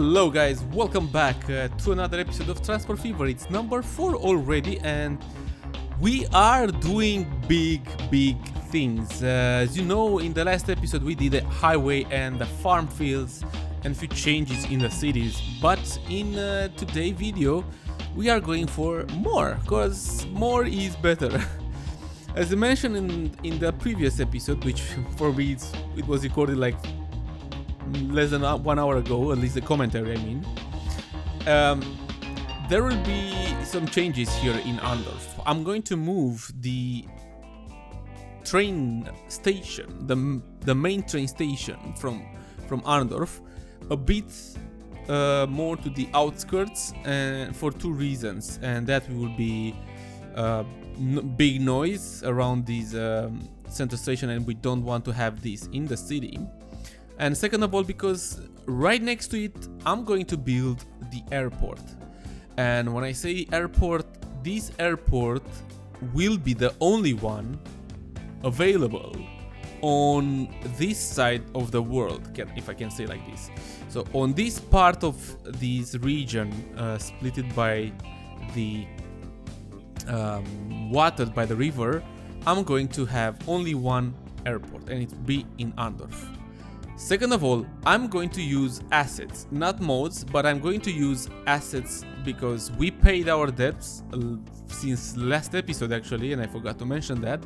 Hello guys, welcome back to another episode of Transport Fever. It's number 4 already and we are doing big things. As you know, in the last episode we did a highway and the farm fields and few changes in the cities. But in today's video we are going for more, because more is better. As I mentioned in the previous episode, which for me it was recorded like less than 1 hour ago, at least the commentary I mean, there will be some changes here in Arndorf. I'm going to move the train station, the main train station from Arndorf a bit more to the outskirts, for 2 reasons, and that will be big noise around this center station, and we don't want to have this in the city. And second of all, because right next to it I'm going to build the airport. And when I say airport, this airport will be the only one available on this side of the world, if I can say like this. So on this part of this region, split by the water by the river, I'm going to have only one airport, and it will be in Arndorf. Second of all, I'm going to use assets, not mods, but I'm going to use assets because we paid our debts since last episode actually, and I forgot to mention that.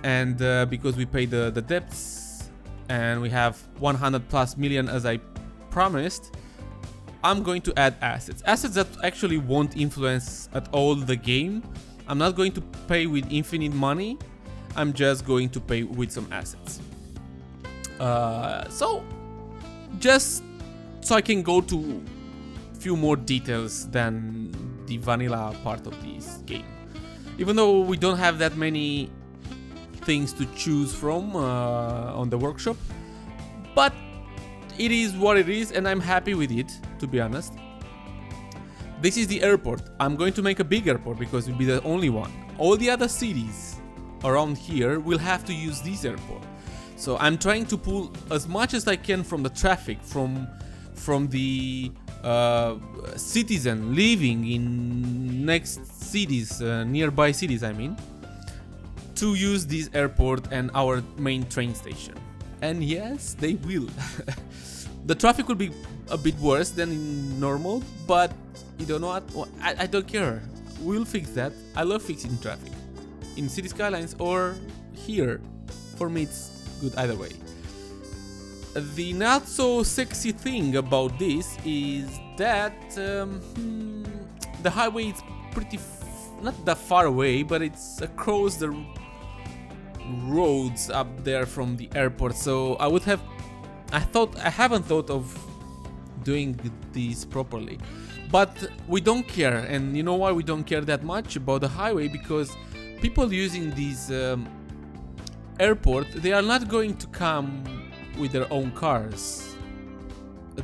And because we paid the debts and we have 100+ million as I promised, I'm going to add assets that actually won't influence at all the game. I'm not going to pay with infinite money, I'm just going to pay with some assets. So just so I can go to few more details than the vanilla part of this game, even though we don't have that many things to choose from on the workshop, but it is what it is and I'm happy with it, to be honest. This is the airport. I'm going to make a big airport because it will be the only one. All the other cities around here will have to use this airport. So I'm trying to pull as much as I can from the traffic, from the citizen living in next cities, nearby cities I mean, to use this airport and our main train station. And yes, they will. The traffic will be a bit worse than normal, but you don't know what, I don't care. We'll fix that. I love fixing traffic in City Skylines or here. For me it's good either way. The not so sexy thing about this is that the highway is pretty not that far away, but it's across the roads up there from the airport. So I haven't thought of doing this properly, but we don't care. And you know why we don't care that much about the highway? Because people using this airport, they are not going to come with their own cars.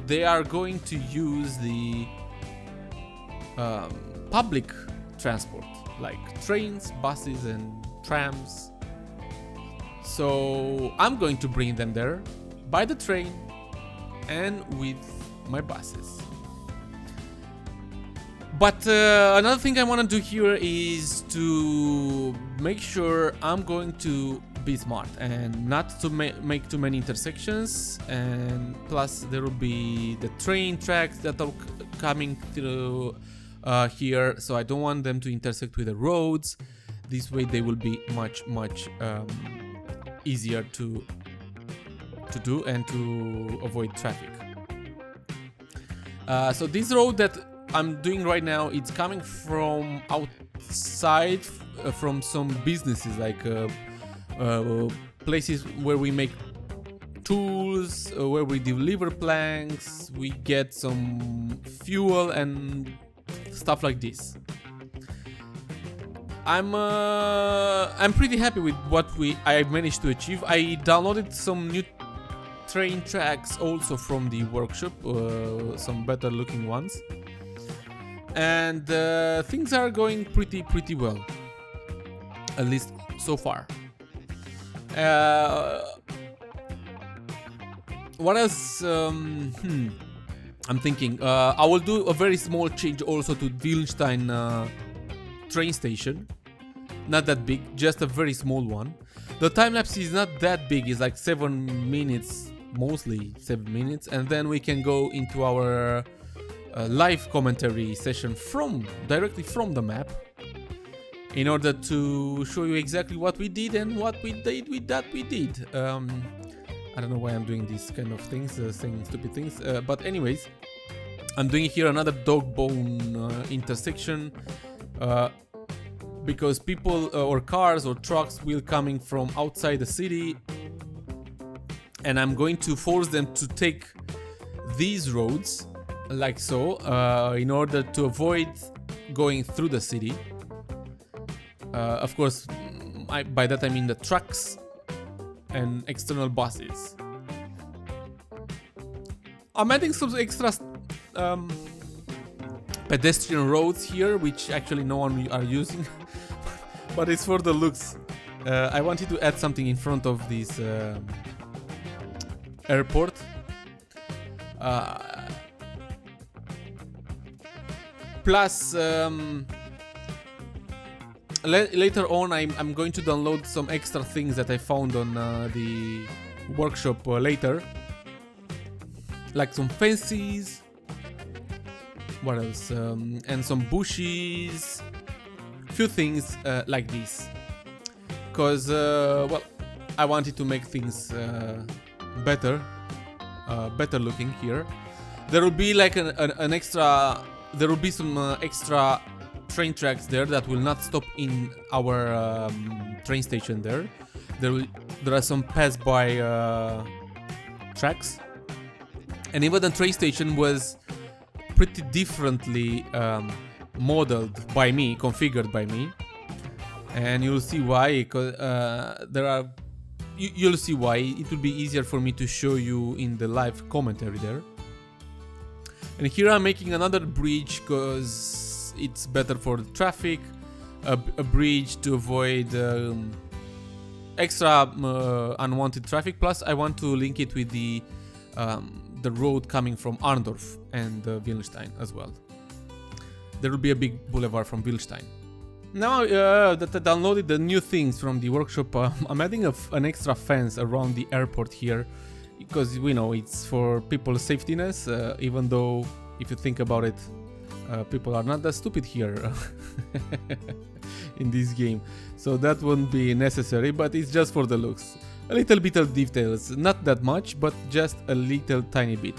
They are going to use the public transport, like trains, buses and trams. So I'm going to bring them there by the train and with my buses. But another thing I want to do here is to make sure I'm going to be smart and not to make too many intersections, and plus there will be the train tracks that are coming through here, so I don't want them to intersect with the roads. This way they will be much easier to do and to avoid traffic. So this road that I'm doing right now, it's coming from outside, from some businesses, like places where we make tools, where we deliver planks, we get some fuel and stuff like this. I'm pretty happy with what I managed to achieve. I downloaded some new train tracks also from the workshop, some better looking ones, and things are going pretty well, at least so far. What else? I'm thinking I will do a very small change also to Wildenstein train station. Not that big, just a very small one. The time lapse is not that big, it's like 7 minutes, mostly 7 minutes, and then we can go into our live commentary session directly from the map, in order to show you exactly what we did and what we did with that we did. I don't know why I'm doing these kind of things, saying stupid things, but anyways, I'm doing here another dog bone intersection, because people or cars or trucks will coming from outside the city, and I'm going to force them to take these roads like so, in order to avoid going through the city. Of course, by that I mean the trucks and external buses. I'm adding some extra pedestrian roads here, which actually no one are using, but it's for the looks. I wanted to add something in front of this airport. Plus, later on, I'm going to download some extra things that I found on the workshop later, like some fences. What else? And some bushes. Few things like this, because well, I wanted to make things better looking here. There will be like an extra. There will be some extra train tracks there that will not stop in our train station there. There are some pass-by tracks, and even the train station was pretty differently modeled by me, configured by me, and you'll see why. Because you'll see why. It will be easier for me to show you in the live commentary there. And here I'm making another bridge because it's better for the traffic, a bridge to avoid extra unwanted traffic. Plus, I want to link it with the road coming from Arndorf and Wildenstein as well. There will be a big boulevard from Wildenstein. Now that I downloaded the new things from the workshop, I'm adding an extra fence around the airport here, because we know it's for people's safetyness, even though if you think about it, people are not that stupid here in this game, so that won't be necessary, but it's just for the looks. A little bit of details, not that much, but just a little tiny bit.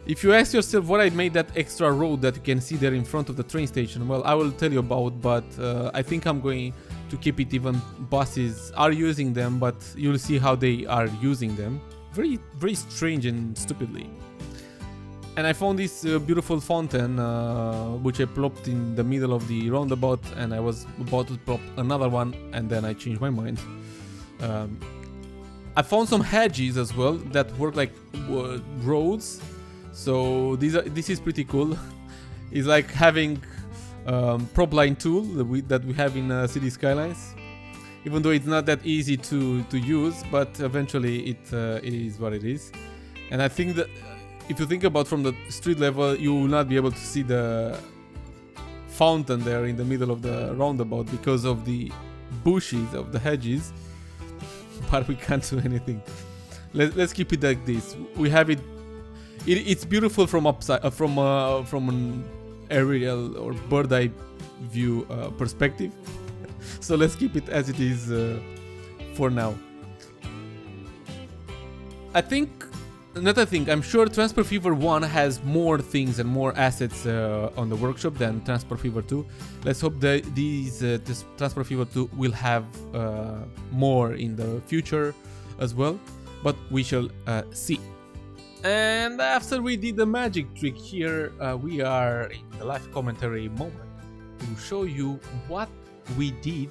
If you ask yourself what I made that extra road that you can see there in front of the train station, well, I will tell you about, but I think I'm going to keep it. Even buses are using them, but you'll see how they are using them. Very, very strange and stupidly. And I found this beautiful fountain, which I plopped in the middle of the roundabout, and I was about to plop another one, and then I changed my mind. I found some hedges as well that work like roads, so this is pretty cool. It's like having prop line tool that we have in City Skylines. Even though it's not that easy to use, but eventually it is what it is. And I think that if you think about from the street level, you will not be able to see the fountain there in the middle of the roundabout because of the bushes of the hedges. But we can't do anything. Let's keep it like this. We have it. It's beautiful from upside, from an aerial or bird eye view perspective. So let's keep it as it is for now. I'm sure Transport Fever 1 has more things and more assets on the workshop than Transport Fever 2. Let's hope that this Transport Fever 2 will have more in the future as well, but we shall see. And after we did the magic trick here, we are in the live commentary moment to show you what we did,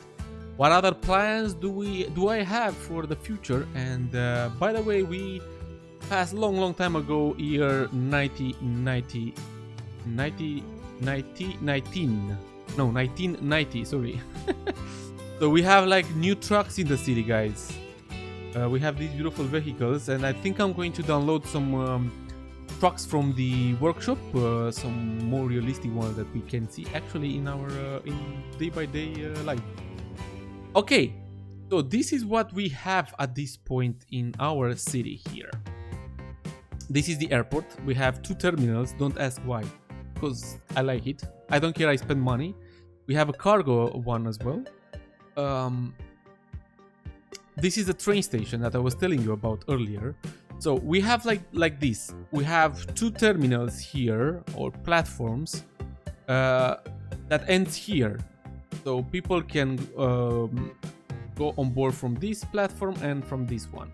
what other plans do I have for the future. And by the way, we passed long time ago, year 1990, sorry. So we have like new trucks in the city, guys. We have these beautiful vehicles, and I think I'm going to download some trucks from the workshop, some more realistic ones that we can see actually in our in day-by-day life. Okay, so this is what we have at this point in our city here. This is the airport. We have 2 terminals. Don't ask why, because I like it. I don't care. I spend money. We have a cargo one as well. This is the train station that I was telling you about earlier. So we have like this. We have 2 terminals here, or platforms, that ends here. So people can go on board from this platform and from this one.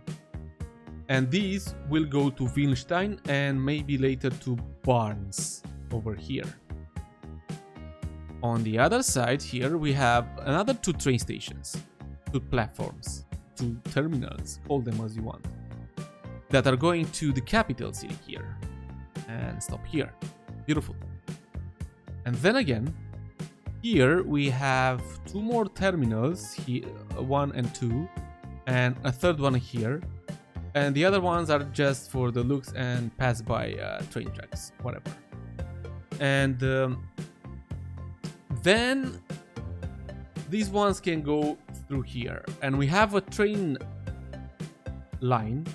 And these will go to Wildenstein and maybe later to Barnes over here. On the other side here we have another 2 train stations, 2 platforms, 2 terminals, call them as you want, that are going to the capital city here and stop here. Beautiful. And then again, here we have 2 more terminals, here, 1 and 2, and a 3rd one here. And the other ones are just for the looks and pass by train tracks, whatever. And then these ones can go through here. And we have a train line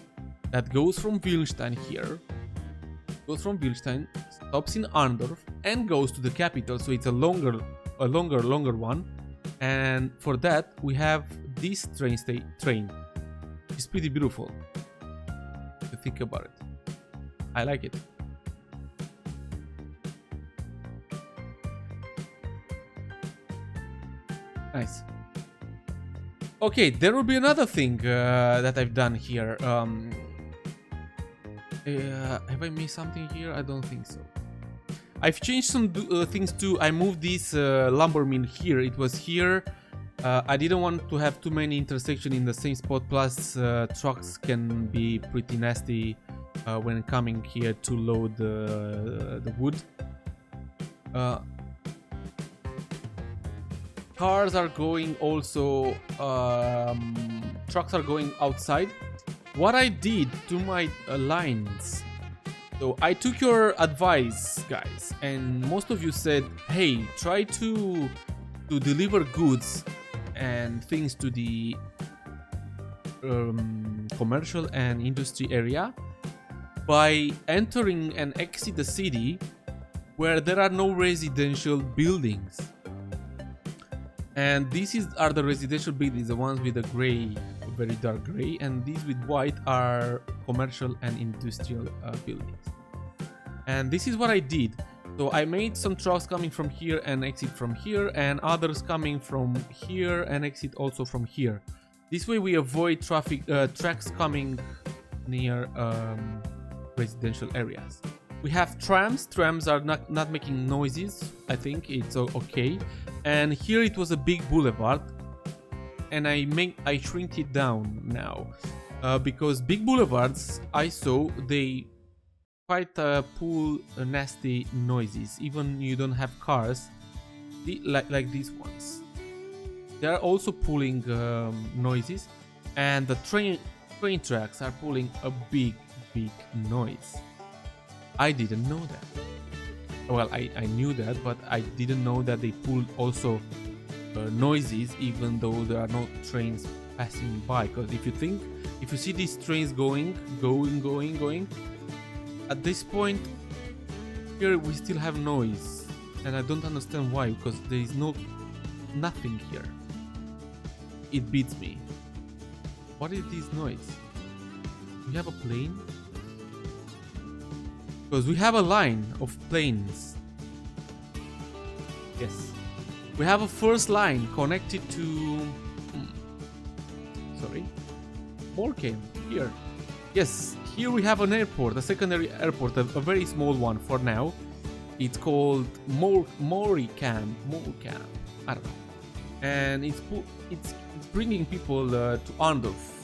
that goes from Wildenstein here, goes from Wildenstein, stops in Arndorf, and goes to the capital. So it's a longer one. And for that we have this train. It's pretty beautiful to think about it. I like it. Nice. Okay, there will be another thing that I've done here. Have I missed something here? I don't think so. I've changed some things too. I moved this lumber mill here. It was here. I didn't want to have too many intersections in the same spot. Plus, trucks can be pretty nasty when coming here to load the wood. Cars are going also. Trucks are going outside. What I did to my lines. So I took your advice, guys, and most of you said, hey, try to deliver goods and things to the commercial and industry area by entering and exit the city where there are no residential buildings. And these are the residential buildings, the ones with the gray, very dark gray, and these with white are commercial and industrial buildings. And this is what I did. So I made some trucks coming from here and exit from here, and others coming from here and exit also from here. This way we avoid tracks coming near residential areas. We have trams. Trams are not making noises. I think it's okay. And here it was a big boulevard, and I shrink it down now because big boulevards I saw they quite pull nasty noises. Even you don't have cars, like these ones. They are also pulling noises, and the train tracks are pulling a big noise. I didn't know that. Well, I knew that, but I didn't know that they pulled also noises, even though there are no trains passing by. Because if you see these trains going, at this point here we still have noise, and I don't understand why, because there is nothing here. It beats me. What is this noise? We have a plane? Because we have a line of planes. Yes. We have a first line connected to... Sorry. Morcane, here. Yes, here we have an airport, a secondary airport, a very small one for now. It's called Morcane. I don't know. And it's bringing people to Arndorf.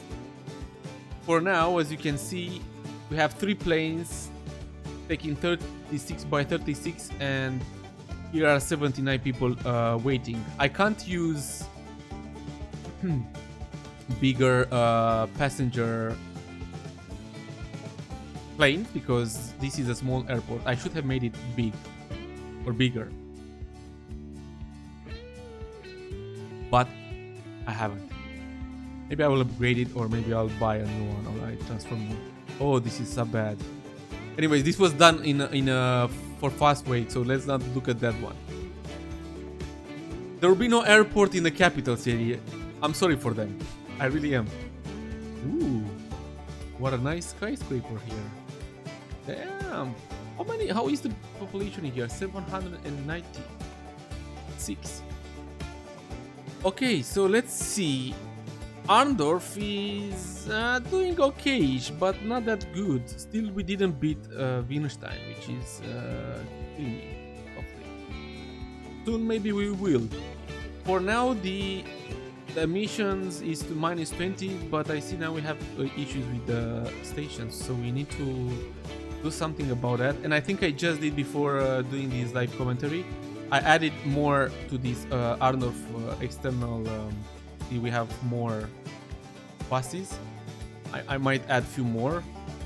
For now, as you can see, we have 3 planes taking 36 by 36, and here are 79 people waiting. I can't use bigger passenger planes because this is a small airport. I should have made it big or bigger, but I haven't. Maybe I will upgrade it, or maybe I'll buy a new one, or I transform it. Oh, this is so bad. Anyways, this was done for fast way, so let's not look at that one. There will be no airport in the capital city. I'm sorry for them. I really am. Ooh, what a nice skyscraper here. Damn. How is the population here? 796. Okay, so let's see. Arndorf is doing okay-ish, but not that good. Still, we didn't beat Wittgenstein, which is killing me. Hopefully. Soon, maybe we will. For now, the emissions is to -20, but I see now we have issues with the stations, so we need to do something about that. And I think I just did before doing this live commentary. I added more to this Arndorf external. We have more buses. I might add few more.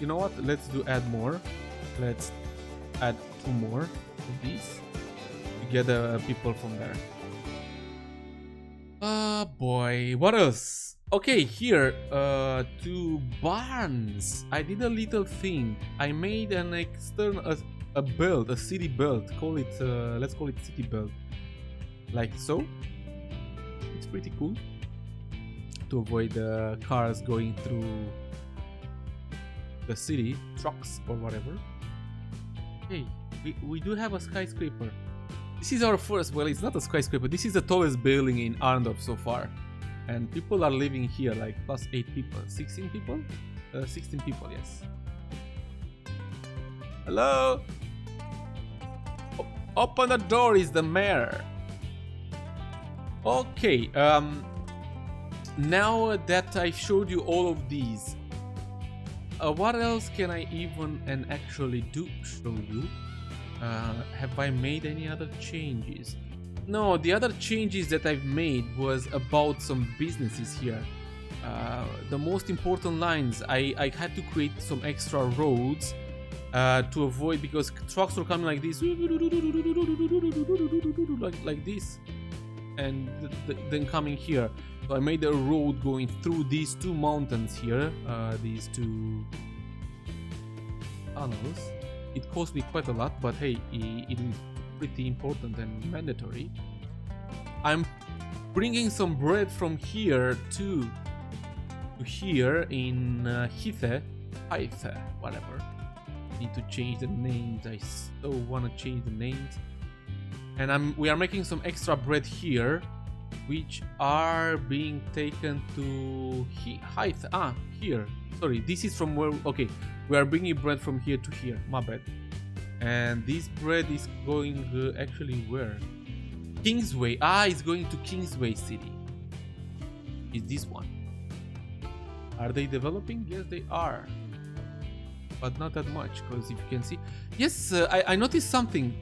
You know what? Let's add more. Let's add 2 more of these to get the people from there. Boy, what else? Okay, here, to barns. I did a little thing. I made an external, a build, a city build. Call it, let's call it city build. Like so. It's pretty cool. To avoid the cars going through the city, trucks or whatever. Okay, we do have a skyscraper. This is our first, well, it's not a skyscraper, this is the tallest building in Arndorf so far. And people are living here, like plus 8 people. 16 people? 16 people, yes. Hello? Open the door, is the mayor. Okay, now that I showed you all of these, what else can I even and actually show you? Have I made any other changes? No, the other changes that I've made was about some businesses here. The most important lines, I had to create some extra roads to avoid, because trucks were coming like this, like this, and then coming here. So I made a road going through these 2 mountains here, these 2 tunnels. It cost me quite a lot, but hey, it is pretty important and mandatory. I'm bringing some bread from here to here in Hythe, whatever. Need to change the names. I so want to change the names. And we are making some extra bread here, which are being taken to Hythe. Here. Sorry, this is from where. Okay, we are bringing bread from here to here. My bad. And this bread is going actually where? Kingsway. It's going to Kingsway City. Is this one? Are they developing? Yes, they are. But not that much, because if you can see. Yes, I noticed something.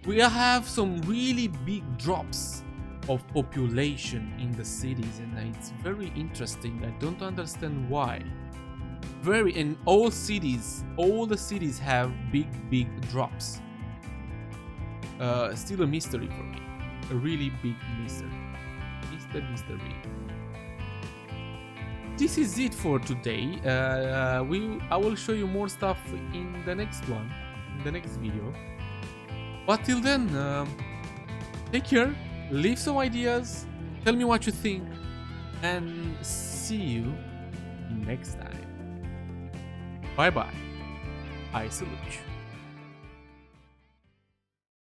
We have some really big drops of population in the cities, and it's very interesting. I don't understand why. And all the cities have big drops. Still a mystery for me. A really big mystery. Mystery. This is it for today. I will show you more stuff in the next one, in the next video. But till then, take care, leave some ideas, tell me what you think, and see you next time. Bye bye. I salute you.